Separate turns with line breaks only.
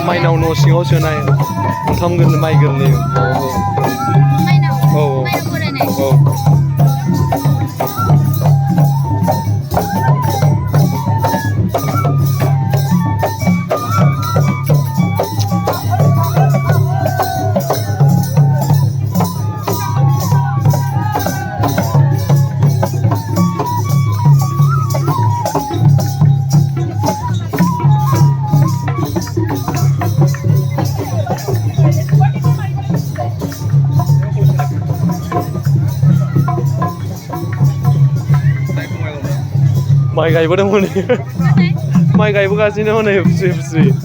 माइनाव न' सिङाव सोनाय ओंखाम गोरलै माइ गोरलै औ औ माइ गायबोदों हनै माइ गायबोगासिनो हनै फुसुयै फुसुयै